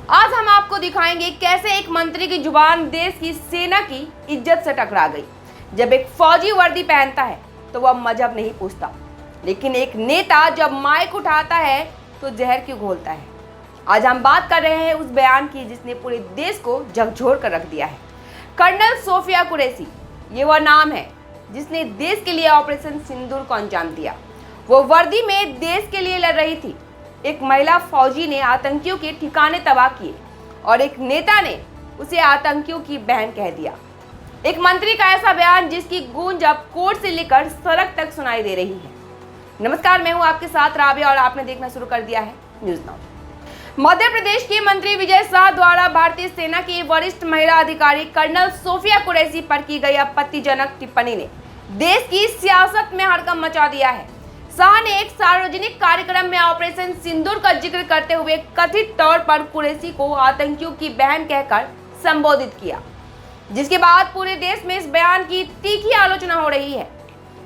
आज हम आपको दिखाएंगे कैसे एक मंत्री की जुबान देश की सेना की इज्जत से टकरा गई। जब एक फौजी वर्दी पहनता है तो वह मजहब नहीं पूछता, लेकिन एक नेता जब माइक उठाता है तो जहर क्यों घोलता है। आज हम बात कर रहे हैं उस बयान की जिसने पूरे देश को झकझोर कर रख दिया है। कर्नल सोफिया कुरैशी, ये वह नाम है जिसने देश के लिए ऑपरेशन सिंदूर को अंजाम दिया। वो वर्दी में देश के लिए लड़ रही थी। एक महिला फौजी ने आतंकियों के ठिकाने तबाह किए और एक नेता ने उसे आतंकियों की बहन कह दिया। एक मंत्री का ऐसा बयान जिसकी गूंज अब कोर्ट से लेकर सड़क तक सुनाई दे रही है। नमस्कार, मैं हूं आपके साथ राबिया और आपने देखना शुरू कर दिया है न्यूज नाउ। मध्य प्रदेश के मंत्री विजय शाह द्वारा भारतीय सेना की वरिष्ठ महिला अधिकारी कर्नल सोफिया कुरैशी पर की गई आपत्तिजनक टिप्पणी ने देश की सियासत में हड़कंप मचा दिया है। शाह ने एक सार्वजनिक कार्यक्रम में ऑपरेशन सिंदूर का जिक्र करते हुए कथित तौर पर कुरैशी को आतंकियों की बहन कहकर संबोधित किया, जिसके बाद पूरे देश में इस बयान की तीखी आलोचना हो रही है।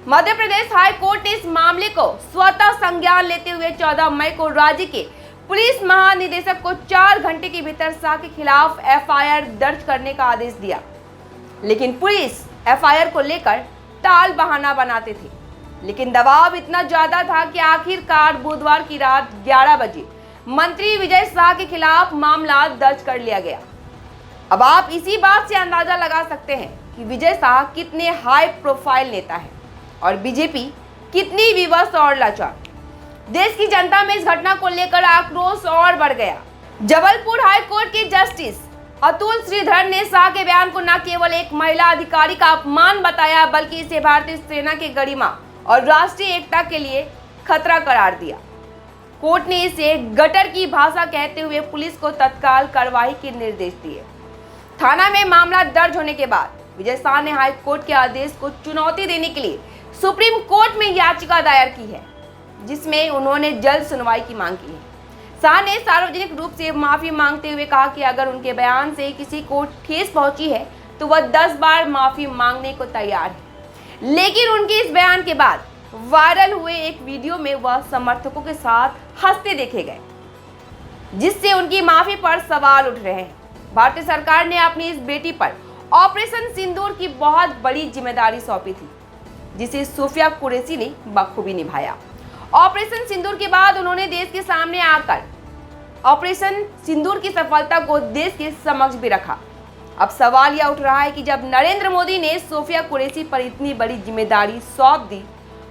मध्य प्रदेश हाई कोर्ट ने इस मामले को स्वतः संज्ञान लेते हुए 14 मई को राज्य के पुलिस महानिदेशक को 4 घंटे के भीतर शाह के खिलाफ एफआईआर दर्ज करने का आदेश दिया, लेकिन पुलिस एफआईआर को लेकर टाल बहाना बनाते थे। लेकिन दबाव इतना ज्यादा था कि आखिरकार बुधवार की रात 11 बजे मंत्री विजय शाह के खिलाफ मामला दर्ज कर लिया गया। अब आप इसी बात से अंदाजा लगा सकते हैं कि विजय शाह कितने हाई प्रोफाइल नेता है और बीजेपी कितनी विवश और लाचार। देश की जनता में इस घटना को लेकर आक्रोश और बढ़ गया। जबलपुर हाई कोर्ट के जस्टिस अतुल श्रीधर ने शाह के बयान को न केवल एक महिला अधिकारी का अपमान बताया, बल्कि इसे भारतीय सेना की गरिमा और राष्ट्रीय एकता के लिए खतरा करार दिया। कोर्ट ने इसे गटर की भाषा कहते हुए पुलिस को तत्काल कार्रवाई के निर्देश दिए। थाना में मामला दर्ज होने के बाद विजय शाह ने हाई कोर्ट के आदेश को चुनौती देने के लिए सुप्रीम कोर्ट में याचिका दायर की है, जिसमें उन्होंने जल्द सुनवाई की मांग की है। शाह ने सार्वजनिक रूप से माफी मांगते हुए कहा कि अगर उनके बयान से किसी को ठेस पहुंची है तो वह 10 बार माफी मांगने को तैयार है। लेकिन उनके इस बयान के बाद वायरल हुए एक वीडियो में वह समर्थकों के साथ हंसते देखे गए, जिससे उनकी माफी पर सवाल उठ रहे हैं। भारतीय सरकार ने अपनी इस बेटी पर ऑपरेशन सिंदूर की बहुत बड़ी जिम्मेदारी सौंपी थी, जिसे सोफिया कुरैशी ने बखूबी निभाया। ऑपरेशन सिंदूर के बाद उन्होंने देश के सामने आकर ऑपरेशन सिंदूर की सफलता को देश के समक्ष भी रखा। अब सवाल यह उठ रहा है कि जब नरेंद्र मोदी ने सोफिया कुरैशी पर इतनी बड़ी जिम्मेदारी सौंप दी,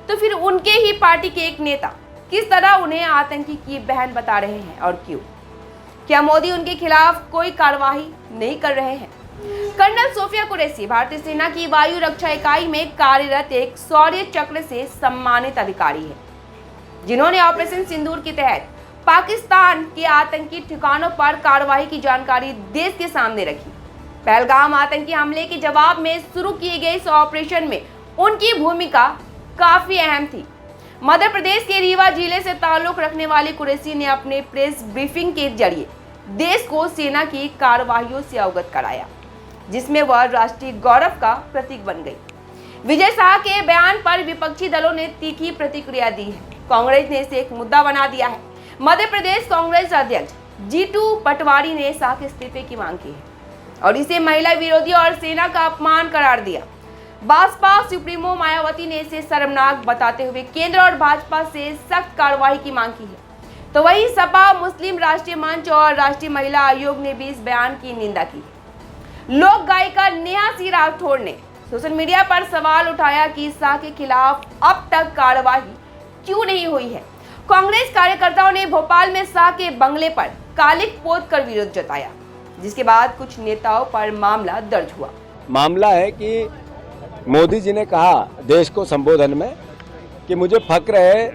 तो फिर उनके ही पार्टी के एक नेता किस तरह उन्हें आतंकी की बहन बता रहे हैं और क्यों? क्या मोदी उनके खिलाफ कोई कार्रवाई नहीं कर रहे हैं? कर्नल सोफिया कुरैशी भारतीय सेना की वायु रक्षा इकाई में कार्यरत एक शौर्य चक्र से सम्मानित अधिकारी है, जिन्होंने ऑपरेशन सिंदूर के तहत पाकिस्तान के आतंकी ठिकानों पर कार्रवाई की जानकारी देश के सामने रखी। पहलगाम आतंकी हमले के जवाब में शुरू किए गए इस ऑपरेशन में उनकी भूमिका काफी अहम थी। मध्य प्रदेश के रीवा जिले से ताल्लुक रखने वाली कुरैशी ने अपने प्रेस ब्रीफिंग के जरिए देश को सेना की कार्रवाइयों से अवगत कराया, जिसमें वह राष्ट्रीय गौरव का प्रतीक बन गई। विजय शाह के बयान पर विपक्षी दलों ने तीखी प्रतिक्रिया दी है। कांग्रेस ने इसे एक मुद्दा बना दिया है। मध्य प्रदेश कांग्रेस अध्यक्ष जीतू पटवारी ने शाह के इस्तीफे की मांग की है और इसे महिला विरोधी और सेना का अपमान करार दिया। बसपा सुप्रीमो मायावती ने इसे शर्मनाक बताते हुए केंद्र और भाजपा से सख्त कार्रवाई की मांग की है। तो वहीं सपा, मुस्लिम राष्ट्रीय मंच और राष्ट्रीय महिला आयोग ने भी इस बयान की निंदा की। लोक गायिका नेहा सिंह राठौड़ ने सोशल मीडिया पर सवाल उठाया कि शाह के खिलाफ अब तक कार्रवाई क्यों नहीं हुई है। कांग्रेस कार्यकर्ताओं ने भोपाल में शाह के बंगले पर कालिख पोत कर विरोध जताया, जिसके बाद कुछ नेताओं पर मामला दर्ज हुआ। मामला है कि मोदी जी ने कहा देश को संबोधन में कि मुझे फक्र है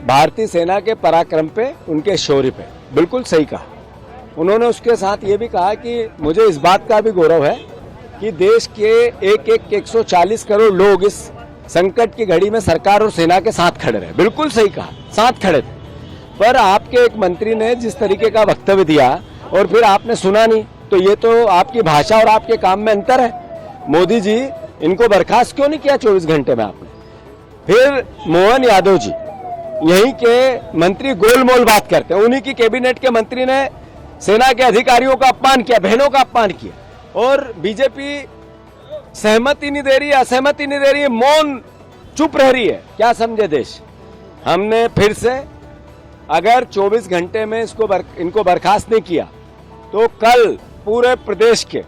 भारतीय सेना के पराक्रम पे, उनके शौर्य पे। बिल्कुल सही कहा उन्होंने। उसके साथ ये भी कहा कि मुझे इस बात का भी गौरव है कि देश के 140 करोड़ लोग इस संकट की घड़ी में सरकार और सेना के साथ खड़े रहे। बिल्कुल सही कहा, साथ खड़े थे। पर आपके एक मंत्री ने जिस तरीके का वक्तव्य दिया और फिर आपने सुना नहीं, तो ये तो आपकी भाषा और आपके काम में अंतर है। मोदी जी इनको बर्खास्त क्यों नहीं किया 24 घंटे में आपने? फिर मोहन यादव जी यहीं के मंत्री गोलमोल बात करते हैं। उन्हीं की कैबिनेट के मंत्री ने सेना के अधिकारियों का अपमान किया, बहनों का अपमान किया। और बीजेपी सहमति नहीं दे रही है, असहमति नहीं दे रही है, मौन चुप रह रही है। क्या समझे देश? हमने फिर से अगर 24 घंटे में इनको बर्खास्त नहीं किया तो कल पूरे प्रदेश के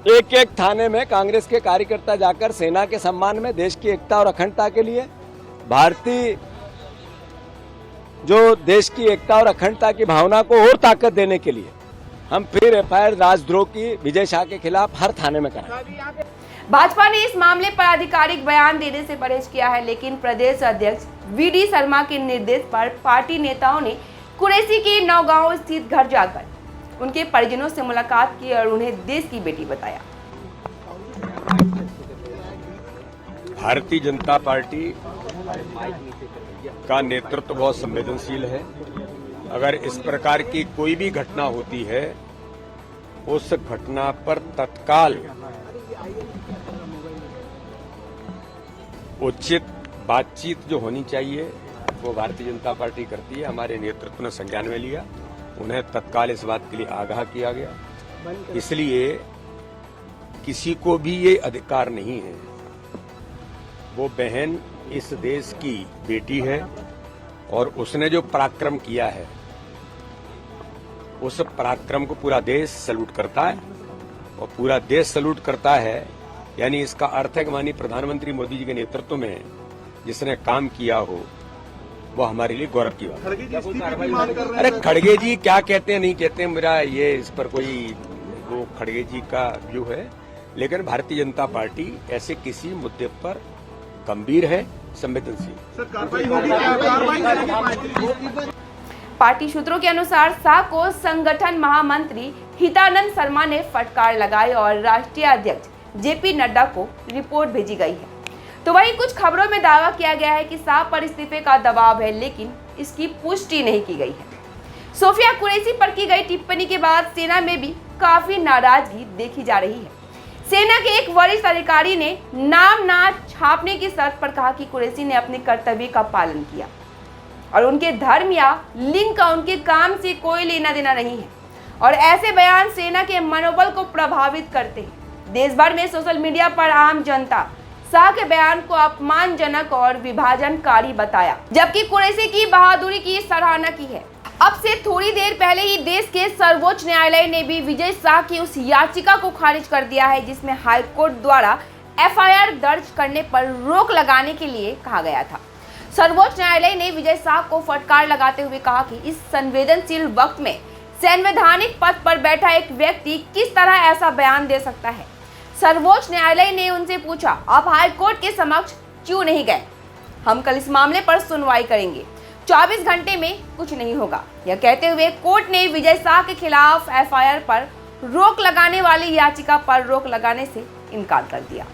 एक एक थाने में कांग्रेस के कार्यकर्ता जाकर सेना के सम्मान में, देश की एकता और अखंडता के लिए, भारतीय जो देश की एकता और अखंडता की भावना को और ताकत देने के लिए हम फिर एफआईआर राजद्रोह की विजय शाह के खिलाफ हर थाने में कराएंगे। भाजपा ने इस मामले पर आधिकारिक बयान देने से परहेज किया है, लेकिन प्रदेश अध्यक्ष वीडी शर्मा के निर्देश पर पार्टी नेताओं ने कुरैशी के नौगांव स्थित घर जाकर उनके परिजनों से मुलाकात की और उन्हें देश की बेटी बताया। भारतीय जनता पार्टी का नेतृत्व बहुत संवेदनशील है। अगर इस प्रकार की कोई भी घटना होती है, उस घटना पर तत्काल उचित बातचीत जो होनी चाहिए वो भारतीय जनता पार्टी करती है। हमारे नेतृत्व ने संज्ञान में लिया, उन्हें तत्काल इस बात के लिए आगाह किया गया। इसलिए किसी को भी ये अधिकार नहीं है, वो बहन इस देश की बेटी है और उसने जो पराक्रम किया है उस पराक्रम को पूरा देश सैल्यूट करता है और पूरा देश सैल्यूट करता है। यानी इसका अर्थ है कि माननीय प्रधानमंत्री मोदी जी के नेतृत्व में जिसने काम किया हो वो हमारे लिए गौरव की बात है। अरे खड़गे जी क्या कहते हैं नहीं कहते हैं, मेरा ये इस पर कोई वो खड़गे जी का व्यू है, लेकिन भारतीय जनता पार्टी ऐसे किसी मुद्दे पर गंभीर है, संवेदनशील। पार्टी सूत्रों के अनुसार शाह को संगठन महामंत्री हितानंद शर्मा ने फटकार लगाई और राष्ट्रीय अध्यक्ष जेपी नड्डा को रिपोर्ट भेजी गई है। तो वहीं कुछ खबरों में दावा किया गया है कि शाह पर इस्तीफे का दबाव है, लेकिन इसकी पुष्टि नहीं की गई है। सोफिया कुरैशी पर की गई टिप्पणी के बाद सेना में भी काफी नाराजगी देखी जा रही है। सेना के एक वरिष्ठ अधिकारी ने नाम ना छापने की शर्त पर कहा कि कुरैशी ने अपने कर्तव्य का पालन किया और उनके धर्म या लिंग का उनके काम से कोई लेना देना नहीं है और ऐसे बयान सेना के मनोबल को प्रभावित करते हैं। देश भर में सोशल मीडिया पर आम जनता शाह के बयान को अपमानजनक और विभाजनकारी बताया, जबकि कुरैशी की बहादुरी की सराहना की है। अब से थोड़ी देर पहले ही देश के सर्वोच्च न्यायालय ने भी विजय शाह की उस याचिका को खारिज कर दिया है जिसमें हाईकोर्ट द्वारा एफआईआर दर्ज करने पर रोक लगाने के लिए कहा गया था। सर्वोच्च न्यायालय ने विजय शाह को फटकार लगाते हुए कहा कि इस संवेदनशील वक्त में संवैधानिक पद पर बैठा एक व्यक्ति किस तरह ऐसा बयान दे सकता है। सर्वोच्च न्यायालय ने उनसे पूछा, आप हाईकोर्ट के समक्ष क्यों नहीं गए? हम कल इस मामले पर सुनवाई करेंगे, 24 घंटे में कुछ नहीं होगा। यह कहते हुए कोर्ट ने विजय शाह के खिलाफ एफआईआर पर रोक लगाने वाली याचिका पर रोक लगाने से इनकार कर दिया।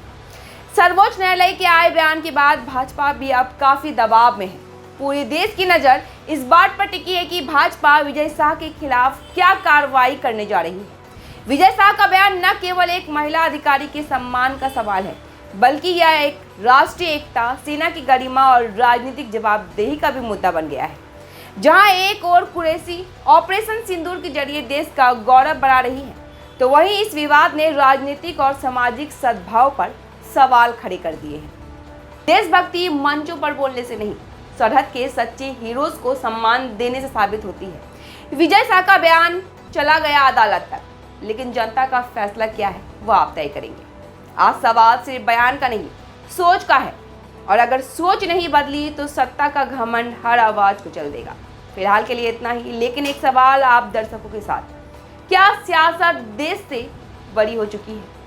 सर्वोच्च न्यायालय के आए बयान के बाद भाजपा भी अब काफी दबाव में है। पूरे देश की नजर इस बात पर टिकी है कि भाजपा विजय शाह के खिलाफ क्या कार्रवाई करने जा रही है। विजय शाह का बयान न केवल एक महिला अधिकारी के सम्मान का सवाल है, बल्कि यह एक राष्ट्रीय एकता, सेना की गरिमा और राजनीतिक जवाबदेही का भी मुद्दा बन गया है। जहां एक और कुरैशी ऑपरेशन सिंदूर के जरिए देश का गौरव बढ़ा रही है, तो वहीं इस विवाद ने राजनीतिक और सामाजिक सद्भाव पर सवाल खड़े कर दिए हैं। देशभक्ति मंचों पर बोलने से नहीं, सरहद के सच्चे हीरोज को सम्मान देने से साबित होती है। विजय शाह का बयान चला गया अदालत तक, लेकिन जनता का फैसला क्या है वो आप तय करेंगे। आज सवाल सिर्फ बयान का नहीं, सोच का है, और अगर सोच नहीं बदली तो सत्ता का घमंड हर आवाज को चल देगा। फिलहाल के लिए इतना ही, लेकिन एक सवाल आप दर्शकों के साथ, क्या सियासत देश से बड़ी हो चुकी है?